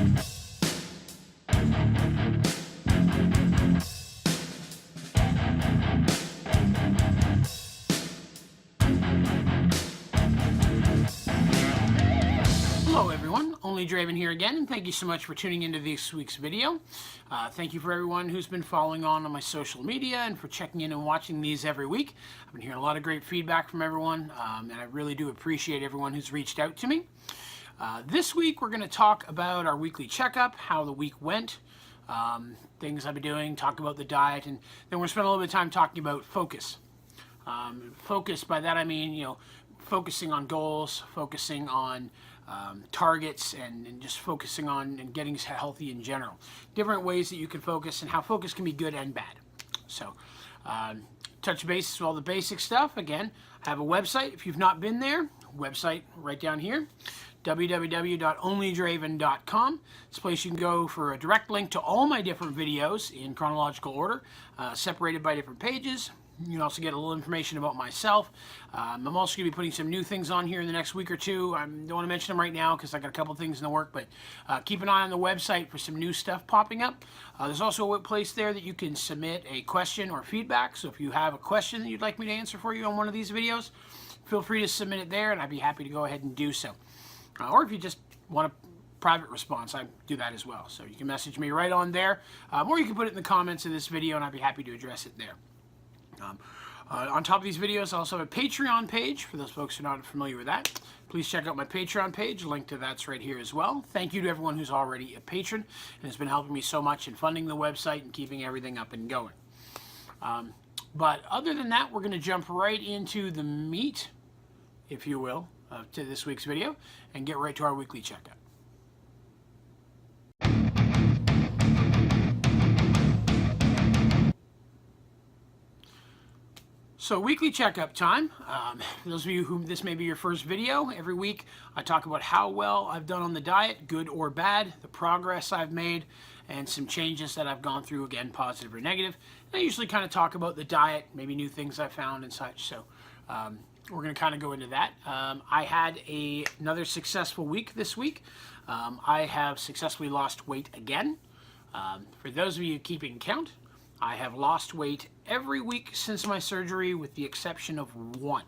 Hello everyone, onlydraven here again, and thank you so much for tuning into this week's video. Thank you for everyone who's been following on my social media and for checking in and watching these every week. I've been hearing a lot of great feedback from everyone, and I really do appreciate everyone who's reached out to me. This week we're going to talk about our weekly checkup, how the week went, things I've been doing, talk about the diet, and then we're spending a little bit of time talking about focus. Focus, by that I mean, focusing on goals, focusing on targets, and just focusing on and getting healthy in general. Different ways that you can focus and how focus can be good and bad. So, touch base with all the basic stuff. Again, I have a website. If you've not been there, website right down here, www.onlydraven.com. It's a place you can go for a direct link to all my different videos in chronological order, separated by different pages. You can also get a little information about myself. I'm also going to be putting some new things on here in the next week or two. I don't want to mention them right now because I got a couple things in the work, but keep an eye on the website for some new stuff popping up. There's also a place there that you can submit a question or feedback. So if you have a question that you'd like me to answer for you on one of these videos, feel free to submit it there, and I'd be happy to go ahead and do so. Or if you just want a private response, I do that as well. So you can message me right on there, or you can put it in the comments of this video, and I'd be happy to address it there. On top of these videos, I also have a Patreon page for those folks who are not familiar with that. Please check out my Patreon page. Link to that's right here as well. Thank you to everyone who's already a patron and has been helping me so much in funding the website and keeping everything up and going. But other than that, we're going to jump right into the meat, if you will, to this week's video and get right to our weekly checkup. So weekly checkup time. For those of you who this may be your first video, every week I talk about how well I've done on the diet, good or bad, the progress I've made, and some changes that I've gone through, again, positive or negative. And I usually kind of talk about the diet, maybe new things I found and such. So we're going to kind of go into that. I had another successful week this week. I have successfully lost weight again. For those of you keeping count, I have lost weight every week since my surgery with the exception of one.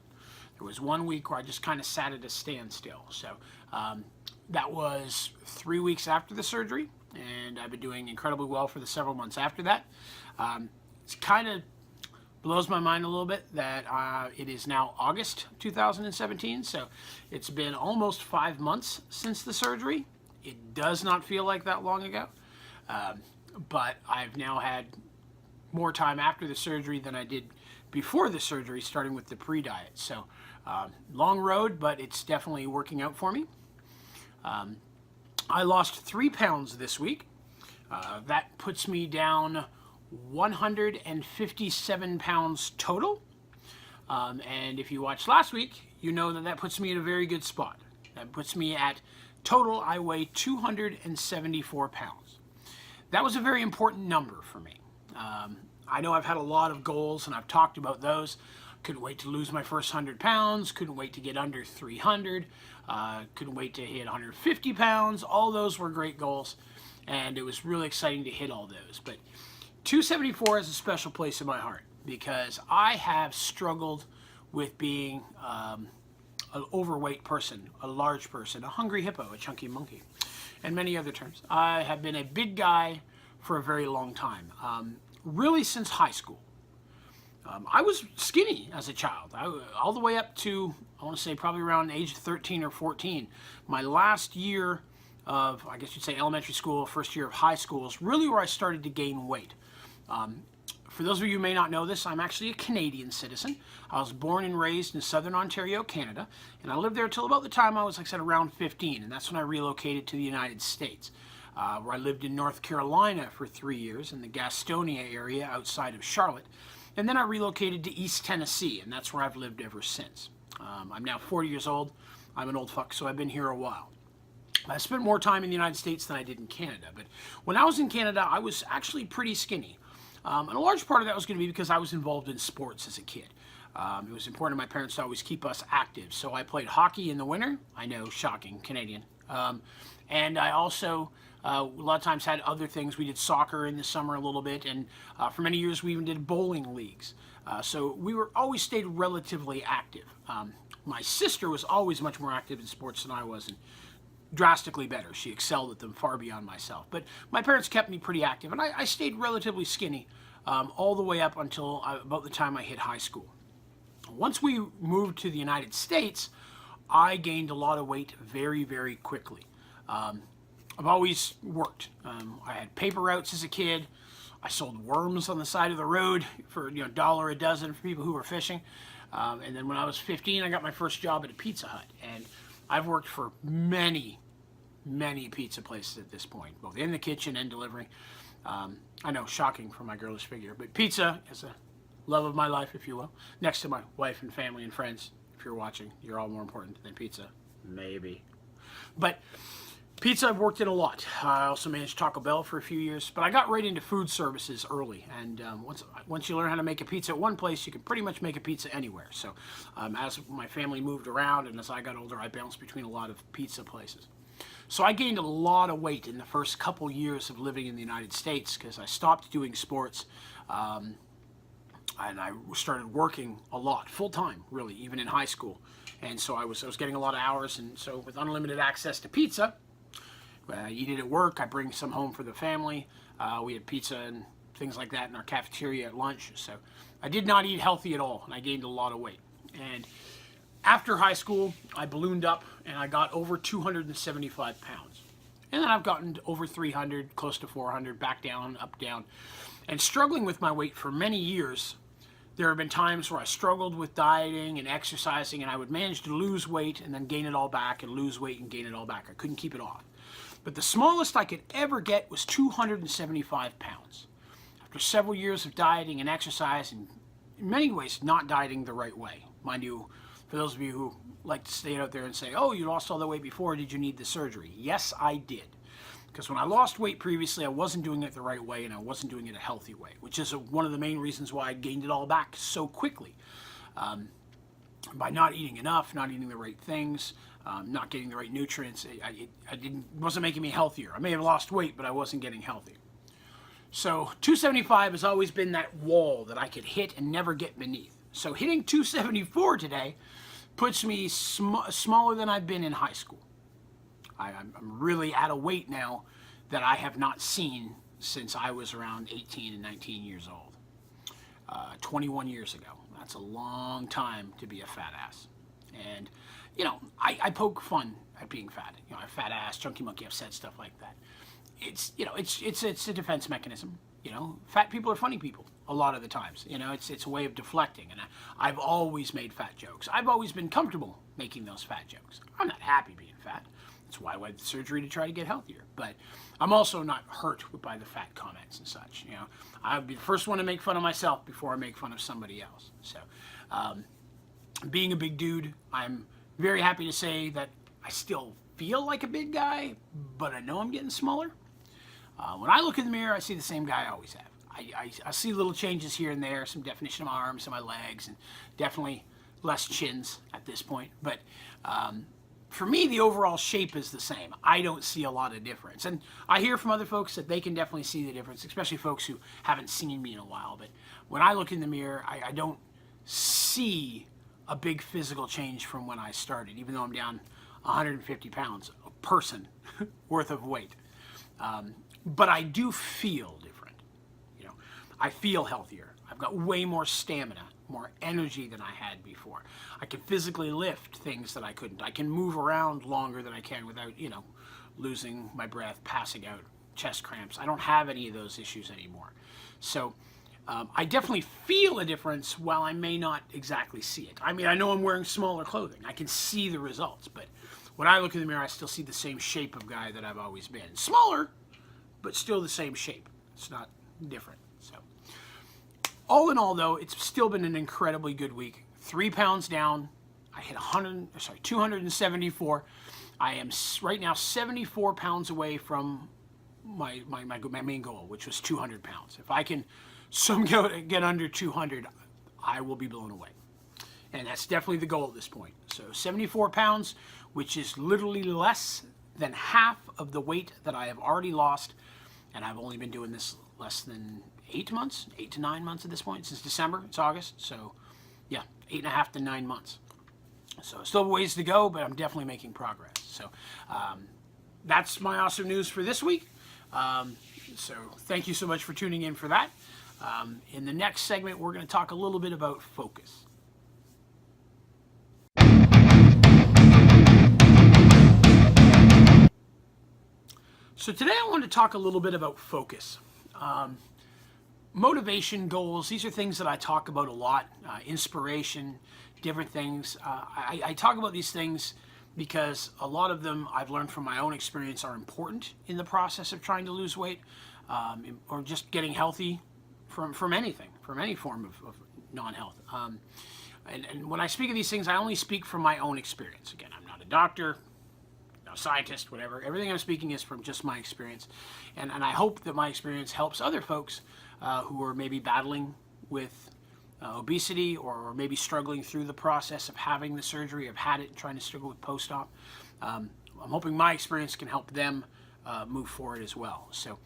There was 1 week where I just kind of sat at a standstill. So that was 3 weeks after the surgery, and I've been doing incredibly well for the several months after that. It's kind of blows my mind a little bit that it is now August 2017, so it's been almost 5 months since the surgery. It does not feel like that long ago, but I've now had more time after the surgery than I did before the surgery, starting with the pre-diet. So long road, but it's definitely working out for me. I lost 3 pounds this week. That puts me down 157 pounds total. And if you watched last week, you know that that puts me in a very good spot. That puts me at total, I weigh 274 pounds. That was a very important number for me. I know I've had a lot of goals and I've talked about those. Couldn't wait to lose my first 100 pounds, couldn't wait to get under 300, couldn't wait to hit 150 pounds. All those were great goals, and it was really exciting to hit all those. But 274 has a special place in my heart because I have struggled with being an overweight person, a large person, a hungry hippo, a chunky monkey, and many other terms. I have been a big guy for a very long time, really since high school. I was skinny as a child, all the way up to, I want to say, probably around age 13 or 14. My last year of, I guess you'd say, elementary school, first year of high school is really where I started to gain weight. For those of you who may not know this, I'm actually a Canadian citizen. I was born and raised in Southern Ontario, Canada, and I lived there till about the time I was, like I said, around 15, and that's when I relocated to the United States, where I lived in North Carolina for 3 years in the Gastonia area outside of Charlotte. And then I relocated to East Tennessee, and that's where I've lived ever since. I'm now 40 years old. I'm an old fuck, so I've been here a while. I spent more time in the United States than I did in Canada, but when I was in Canada, I was actually pretty skinny. And a large part of that was going to be because I was involved in sports as a kid. It was important to my parents to always keep us active, so I played hockey in the winter. I know, shocking, Canadian. And I also, a lot of times had other things. We did soccer in the summer a little bit, and for many years we even did bowling leagues. So we were always stayed relatively active. My sister was always much more active in sports than I was, and drastically better. She excelled at them far beyond myself. But my parents kept me pretty active, and I stayed relatively skinny all the way up until about the time I hit high school. Once we moved to the United States, I gained a lot of weight very, very quickly. I've always worked. I had paper routes as a kid. I sold worms on the side of the road for $1 a dozen for people who were fishing. And then when I was 15, I got my first job at a Pizza Hut. And I've worked for many, many pizza places at this point, both in the kitchen and delivering. I know, shocking for my girlish figure, but pizza is a love of my life, if you will. Next to my wife and family and friends. If you're watching, you're all more important than pizza. Maybe. But pizza I've worked in a lot. I also managed Taco Bell for a few years, but I got right into food services early. And once you learn how to make a pizza at one place, you can pretty much make a pizza anywhere. So as my family moved around and as I got older, I bounced between a lot of pizza places. So I gained a lot of weight in the first couple years of living in the United States because I stopped doing sports and I started working a lot, full-time, really, even in high school. And so I was getting a lot of hours, and so with unlimited access to pizza, I eat it at work, I bring some home for the family. We had pizza and things like that in our cafeteria at lunch. So I did not eat healthy at all, and I gained a lot of weight. And after high school, I ballooned up, and I got over 275 pounds. And then I've gotten to over 300, close to 400, back down, up, down. And struggling with my weight for many years, there have been times where I struggled with dieting and exercising, and I would manage to lose weight and then gain it all back, and lose weight and gain it all back. I couldn't keep it off. But the smallest I could ever get was 275 pounds. After several years of dieting and exercise, and in many ways not dieting the right way. Mind you, for those of you who like to stay out there and say, oh, you lost all the weight before, did you need the surgery? Yes, I did. Because when I lost weight previously, I wasn't doing it the right way, and I wasn't doing it a healthy way, which is one of the main reasons why I gained it all back so quickly. By not eating enough, not eating the right things, not getting the right nutrients, it wasn't making me healthier. I may have lost weight, but I wasn't getting healthier. So 275 has always been that wall that I could hit and never get beneath. So hitting 274 today puts me smaller than I've been in high school. I'm really at a weight now that I have not seen since I was around 18 and 19 years old. 21 years ago. That's a long time to be a fat ass. And, I poke fun at being fat. I'm fat ass, chunky monkey, I've said stuff like that. It's a defense mechanism. Fat people are funny people a lot of the times. It's a way of deflecting. And I've always made fat jokes. I've always been comfortable making those fat jokes. I'm not happy being fat. That's why I went to surgery to try to get healthier. But I'm also not hurt by the fat comments and such. I would be the first one to make fun of myself before I make fun of somebody else. So, being a big dude, I'm very happy to say that I still feel like a big guy, but I know I'm getting smaller. When I look in the mirror, I see the same guy I always have. I see little changes here and there, some definition of my arms and my legs, and definitely less chins at this point. But for me, the overall shape is the same. I don't see a lot of difference. And I hear from other folks that they can definitely see the difference, especially folks who haven't seen me in a while. But when I look in the mirror, I don't see a big physical change from when I started, even though I'm down 150 pounds, a person worth of weight. But I do feel different. I feel healthier. I've got way more stamina, more energy than I had before. I can physically lift things that I couldn't. I can move around longer than I can without, losing my breath, passing out, chest cramps. I don't have any of those issues anymore. So I definitely feel a difference while I may not exactly see it. I mean, I know I'm wearing smaller clothing. I can see the results, but when I look in the mirror, I still see the same shape of guy that I've always been. Smaller, but still the same shape. It's not different. So, all in all, though, it's still been an incredibly good week. 3 pounds down. I hit 274. I am right now 74 pounds away from my main goal, which was 200 pounds. If I can somehow get under 200, I will be blown away. And that's definitely the goal at this point. So 74 pounds, which is literally less than half of the weight that I have already lost, and I've only been doing this less than 8 months, 8 to 9 months at this point, since December. It's August, so yeah, 8.5 to 9 months. So still ways to go, but I'm definitely making progress. So that's my awesome news for this week. So thank you so much for tuning in for that. In the next segment, we're going to talk a little bit about focus. So today I want to talk a little bit about focus. Motivation, goals, these are things that I talk about a lot. Inspiration, different things. I talk about these things because a lot of them I've learned from my own experience are important in the process of trying to lose weight, or just getting healthy from anything, from any form of non-health. And when I speak of these things, I only speak from my own experience. Again, I'm not a doctor, no scientist, whatever. Everything I'm speaking is from just my experience. And I hope that my experience helps other folks who are maybe battling with obesity, or maybe struggling through the process of having the surgery, have had it, trying to struggle with post-op. I'm hoping my experience can help them move forward as well. So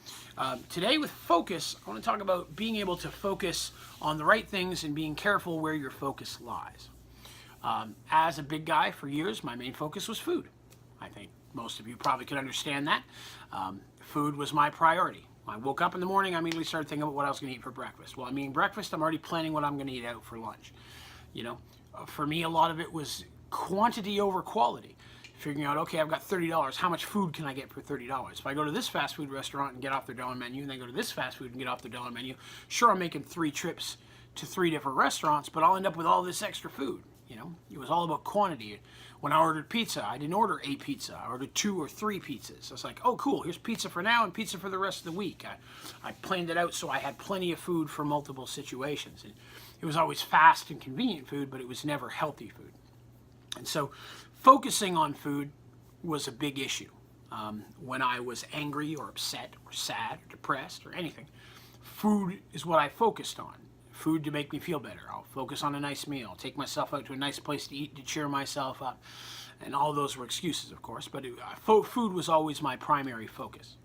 today with focus, I want to talk about being able to focus on the right things and being careful where your focus lies. As a big guy for years, my main focus was food. I think most of you probably could understand that. Food was my priority. I woke up in the morning, I immediately started thinking about what I was going to eat for breakfast. Well, I mean, breakfast, I'm already planning what I'm going to eat out for lunch. You know, for me, a lot of it was quantity over quality. Figuring out, okay, I've got $30. How much food can I get for $30? If I go to this fast food restaurant and get off their dollar menu, and then go to this fast food and get off their dollar menu, sure, I'm making 3 trips to 3 different restaurants, but I'll end up with all this extra food. You know, it was all about quantity. When I ordered pizza, I didn't order a pizza. I ordered 2 or 3 pizzas. I was like, oh, cool, here's pizza for now and pizza for the rest of the week. I planned it out so I had plenty of food for multiple situations. And it was always fast and convenient food, but it was never healthy food. And so focusing on food was a big issue. When I was angry or upset or sad or depressed or anything, food is what I focused on. Food to make me feel better. I'll focus on a nice meal. I'll take myself out to a nice place to eat to cheer myself up. And all those were excuses, of course, but food was always my primary focus.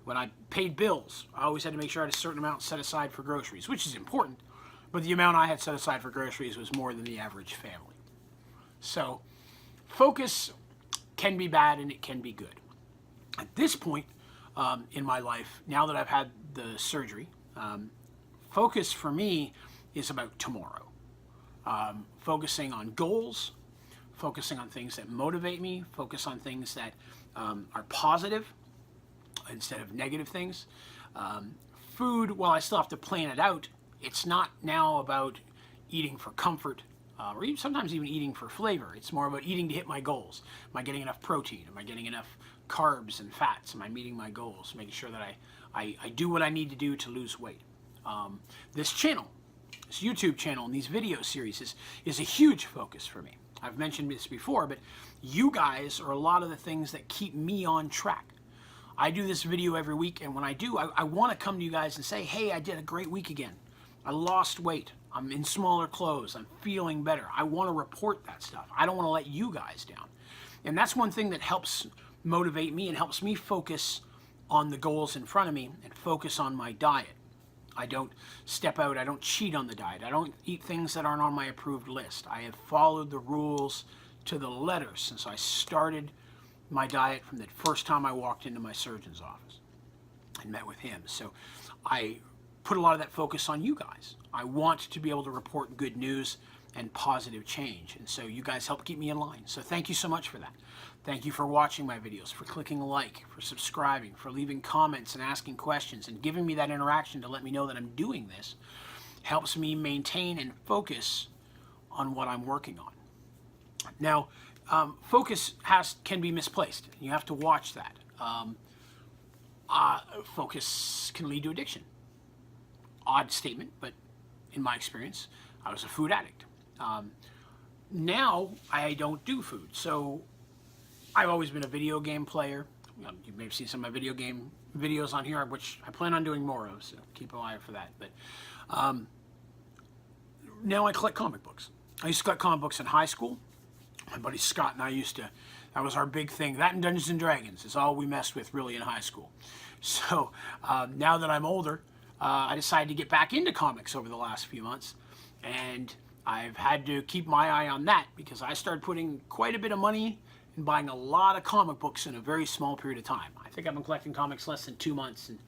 When I paid bills, I always had to make sure I had a certain amount set aside for groceries, which is important, but the amount I had set aside for groceries was more than the average family. So focus can be bad and it can be good. At this point in my life, now that I've had the surgery, focus for me is about tomorrow. Focusing on goals, focusing on things that motivate me, focus on things that are positive instead of negative things. Food, while I still have to plan it out, it's not now about eating for comfort, or even sometimes even eating for flavor. It's more about eating to hit my goals. Am I getting enough protein? Am I getting enough carbs and fats? Am I meeting my goals? Making sure that I do what I need to do to lose weight. This channel, this YouTube channel, and these video series is a huge focus for me. I've mentioned this before, but you guys are a lot of the things that keep me on track. I do this video every week, and when I do, I want to come to you guys and say, hey, I did a great week again. I lost weight. I'm in smaller clothes. I'm feeling better. I want to report that stuff. I don't want to let you guys down. And that's one thing that helps motivate me and helps me focus on the goals in front of me and focus on my diet. I don't step out. I don't cheat on the diet. I don't eat things that aren't on my approved list. I have followed the rules to the letter since I started my diet from the first time I walked into my surgeon's office and met with him. So I put a lot of that focus on you guys. I want to be able to report good news and positive change. And so you guys help keep me in line. So thank you so much for that. Thank you for watching my videos, for clicking like, for subscribing, for leaving comments and asking questions and giving me that interaction to let me know that I'm doing this. Helps me maintain and focus on what I'm working on. Now, focus can be misplaced. You have to watch that. Focus can lead to addiction. Odd statement, but in my experience, I was a food addict. Now I don't do food. So I've always been a video game player. You may have seen some of my video game videos on here, which I plan on doing more of, so keep an eye out for that. But now I collect comic books. I used to collect comic books in high school. My buddy Scott and I used to That was our big thing. That and Dungeons and Dragons is all we messed with really in high school. So now that I'm older, I decided to get back into comics over the last few months, and I've had to keep my eye on that because I started putting quite a bit of money and buying a lot of comic books in a very small period of time. I think I've been collecting comics less than 2 months, and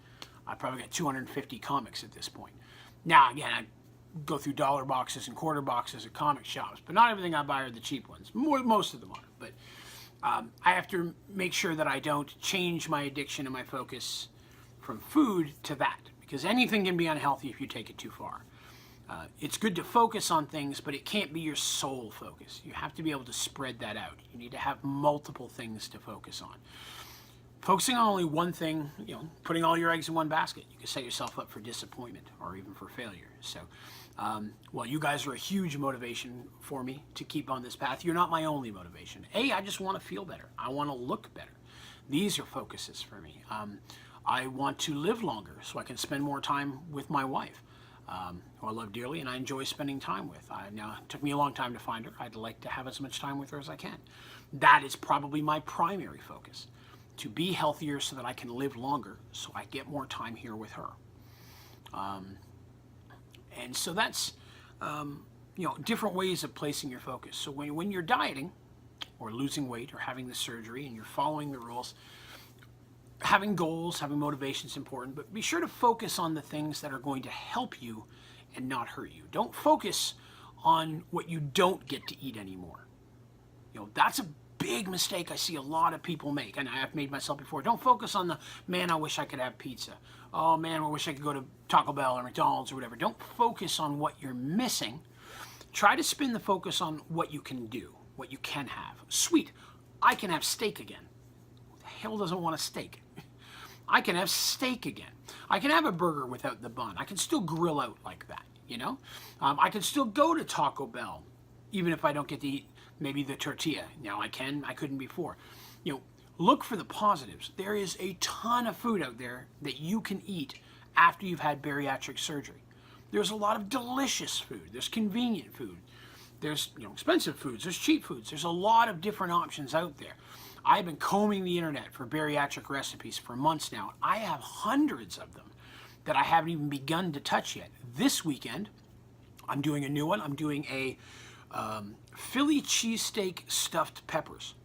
I probably got 250 comics at this point. Now, again, I go through dollar boxes and quarter boxes at comic shops, but not everything I buy are the cheap ones. Most of them are, but I have to make sure that I don't change my addiction and my focus from food to that, because anything can be unhealthy if you take it too far. It's good to focus on things, but it can't be your sole focus. You have to be able to spread that out. You need to have multiple things to focus on. Focusing on only one thing, putting all your eggs in one basket, you can set yourself up for disappointment or even for failure. So, well, you guys are a huge motivation for me to keep on this path. You're not my only motivation. I just want to feel better. I want to look better. These are focuses for me. I want to live longer so I can spend more time with my wife, who I love dearly and I enjoy spending time with. Now, it took me a long time to find her. I'd like to have as much time with her as I can. That is probably my primary focus, to be healthier so that I can live longer so I get more time here with her. And so that's, different ways of placing your focus. So when you're dieting or losing weight or having the surgery and you're following the rules, having goals, having motivation is important, but be sure to focus on the things that are going to help you and not hurt you. Don't focus on what you don't get to eat anymore. That's a big mistake I see a lot of people make, and I have made myself before. Don't focus on the, man, I wish I could have pizza. Oh, man, I wish I could go to Taco Bell or McDonald's or whatever. Don't focus on what you're missing. Try to spin the focus on what you can do, what you can have. Sweet, I can have steak again. Who the hell doesn't want a steak? I can have steak again. I can have a burger without the bun. I can still grill out like that, I can still go to Taco Bell, even if I don't get to eat maybe the tortilla. Now I couldn't before. Look for the positives. There is a ton of food out there that you can eat after you've had bariatric surgery. There's a lot of delicious food. There's convenient food. There's expensive foods. There's cheap foods. There's a lot of different options out there. I've been combing the internet for bariatric recipes for months now. I have hundreds of them that I haven't even begun to touch yet. This weekend, I'm doing a new one. I'm doing a Philly cheesesteak stuffed peppers,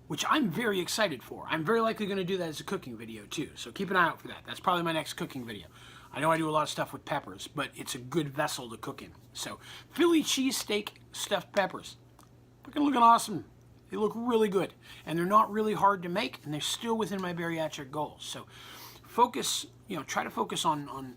which I'm very excited for. I'm very likely going to do that as a cooking video too, so keep an eye out for that. That's probably my next cooking video. I know I do a lot of stuff with peppers, but it's a good vessel to cook in. So Philly cheesesteak stuffed peppers, fucking looking awesome. They look really good, and they're not really hard to make, and they're still within my bariatric goals. So focus, try to focus on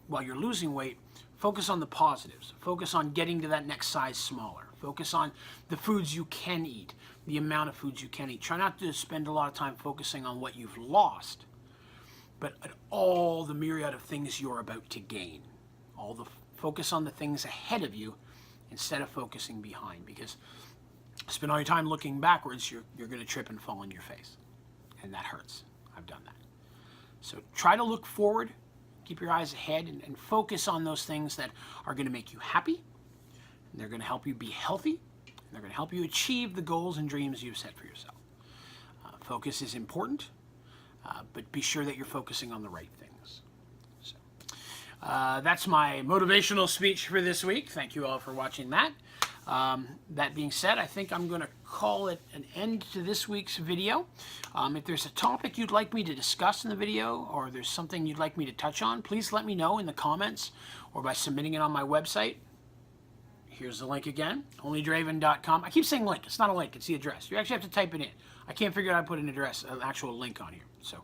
while you're losing weight, focus on the positives. Focus on getting to that next size smaller. Focus on the foods you can eat, the amount of foods you can eat. Try not to spend a lot of time focusing on what you've lost, but at all the myriad of things you're about to gain. Focus on the things ahead of you instead of focusing behind, because spend all your time looking backwards, you're going to trip and fall on your face, and that hurts. I've done that. So try to look forward, keep your eyes ahead, and focus on those things that are going to make you happy, and they're going to help you be healthy, and they're going to help you achieve the goals and dreams you've set for yourself. Focus is important, but be sure that you're focusing on the right things. So that's my motivational speech for this week. Thank you all for watching that. That being said, I think I'm going to call it an end to this week's video. If there's a topic you'd like me to discuss in the video, or there's something you'd like me to touch on, please let me know in the comments or by submitting it on my website. Here's the link again, onlydraven.com. I keep saying link. It's not a link. It's the address. You actually have to type it in. I can't figure out how to put an address, an actual link on here. So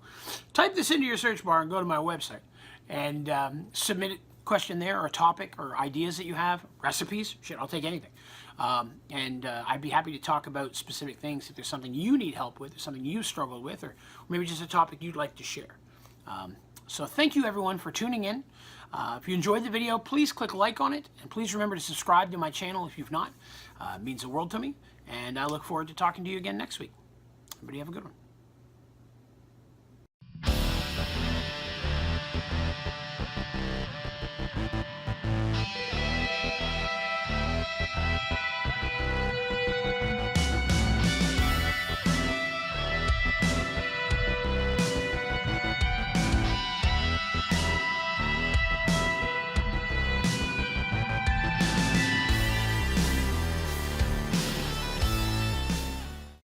type this into your search bar and go to my website and submit a question there, or a topic, or ideas that you have, recipes. Shit, I'll take anything. I'd be happy to talk about specific things if there's something you need help with, or something you struggled with, or maybe just a topic you'd like to share. So thank you everyone for tuning in. If you enjoyed the video, please click like on it, and please remember to subscribe to my channel if you've not. It means the world to me, and I look forward to talking to you again next week. Everybody have a good one.